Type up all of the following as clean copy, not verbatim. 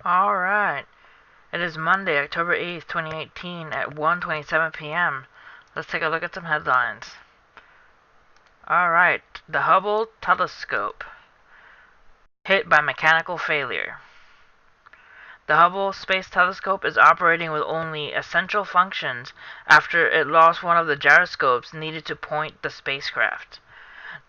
Alright, it is Monday, October 8th, 2018 at 1:27 p.m. Let's take a look at some headlines. Alright, the Hubble Telescope hit by mechanical failure. The Hubble Space Telescope is operating with only essential functions after it lost one of the gyroscopes needed to point the spacecraft.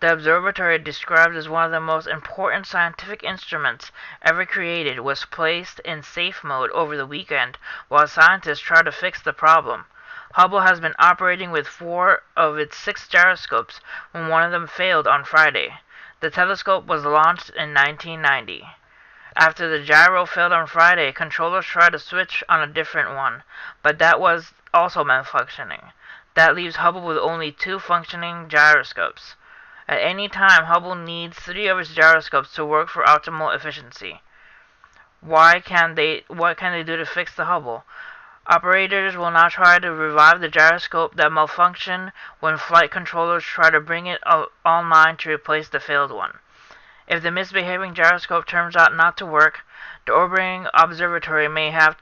The observatory, described as one of the most important scientific instruments ever created, was placed in safe mode over the weekend while scientists tried to fix the problem. Hubble has been operating with 4 of its 6 gyroscopes when one of them failed on Friday. The telescope was launched in 1990. After the gyro failed on Friday, controllers tried to switch on a different one, but that was also malfunctioning. That leaves Hubble with only 2 functioning gyroscopes. At any time, Hubble needs 3 of its gyroscopes to work for optimal efficiency. What can they do to fix the Hubble? Operators will now try to revive the gyroscope that malfunctioned when flight controllers try to bring it online to replace the failed one. If the misbehaving gyroscope turns out not to work, the orbiting observatory may have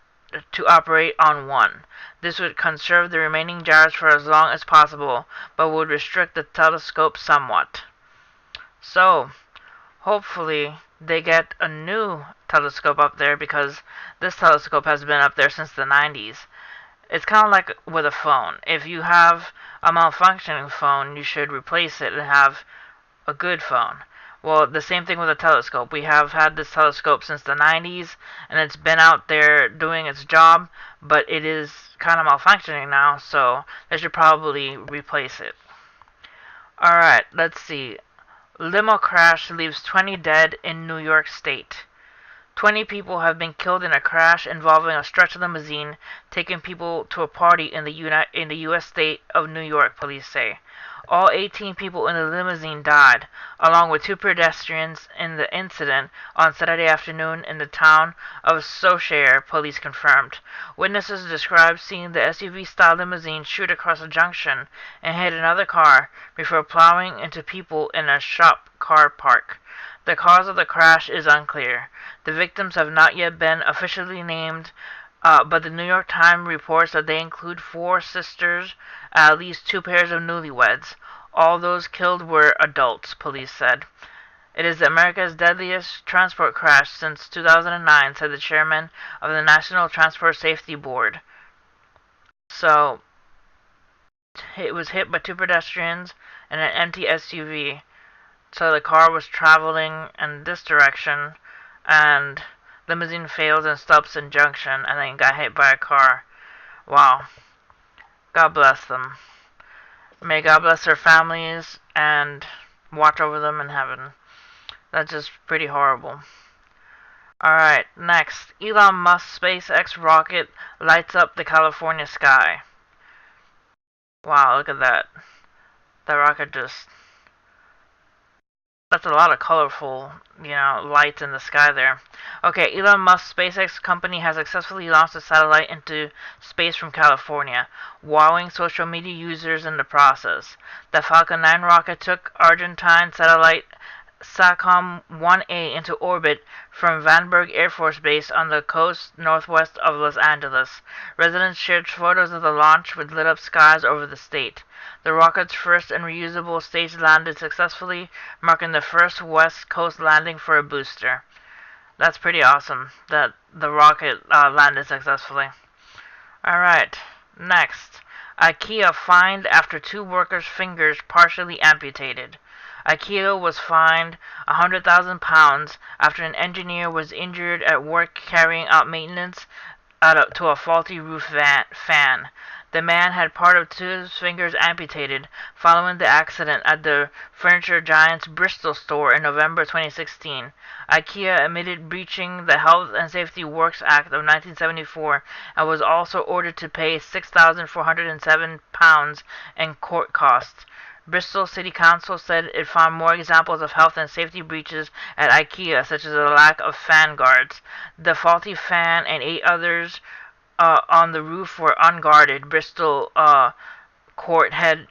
to operate on one. This would conserve the remaining gyros for as long as possible, but would restrict the telescope somewhat. So, hopefully, they get a new telescope up there, because this telescope has been up there since the 90s. It's kind of like with a phone. If you have a malfunctioning phone, you should replace it and have a good phone. Well, the same thing with a telescope. We have had this telescope since the 90s, and it's been out there doing its job, but it is kind of malfunctioning now, so they should probably replace it. Alright, let's see. Limo crash leaves 20 dead in New York State. 20 people have been killed in a crash involving a stretch limousine taking people to a party in the U.S. state of New York, police say. All 18 people in the limousine died, along with 2 pedestrians in the incident on Saturday afternoon in the town of Socher, police confirmed. Witnesses described seeing the SUV-style limousine shoot across a junction and hit another car before plowing into people in a shop car park. The cause of the crash is unclear. The victims have not yet been officially named, but the New York Times reports that they include 4 sisters, at least 2 pairs of newlyweds. All those killed were adults, police said. It is America's deadliest transport crash since 2009, said the chairman of the National Transport Safety Board. So, it was hit by 2 pedestrians and an empty SUV. So the car was traveling in this direction, and limousine fails and stops in junction, and then got hit by a car. Wow. God bless them. May God bless their families and watch over them in heaven. That's just pretty horrible. Alright, next. Elon Musk's SpaceX Rocket lights up the California sky. Wow, look at that. The rocket just... That's a lot of colorful, lights in the sky there. Okay, Elon Musk's SpaceX company has successfully launched a satellite into space from California, wowing social media users in the process. The Falcon 9 rocket took Argentine satellite SATCOM 1A into orbit from Vandenberg Air Force Base on the coast northwest of Los Angeles. Residents shared photos of the launch with lit-up skies over the state. The rocket's first and reusable stage landed successfully, marking the first West Coast landing for a booster. That's pretty awesome that the rocket landed successfully. Alright, next. Ikea fined after 2 workers' fingers partially amputated. Ikea was fined £100,000 after an engineer was injured at work carrying out maintenance to a faulty roof fan. The man had part of 2 of his fingers amputated following the accident at the furniture giant's Bristol store in November 2016. Ikea admitted breaching the Health and Safety Works Act of 1974 and was also ordered to pay £6,407 in court costs. Bristol City Council said it found more examples of health and safety breaches at Ikea, such as a lack of fan guards. The faulty fan and 8 others on the roof were unguarded, Bristol court had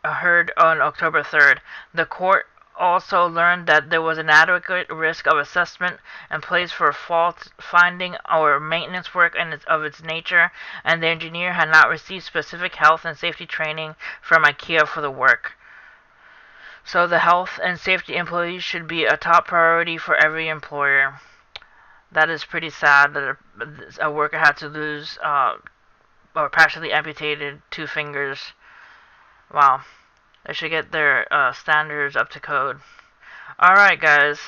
heard on October 3rd. The court also learned that there was an adequate risk of assessment in place for fault finding or maintenance work of its nature, and the engineer had not received specific health and safety training from Ikea for the work. So the health and safety employees should be a top priority for every employer. That is pretty sad that a worker had to lose or partially amputated 2 fingers. Wow. They should get their standards up to code. Alright guys,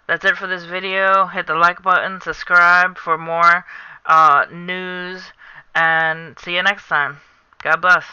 that's it for this video. Hit the like button, subscribe for more news, and see you next time. God bless.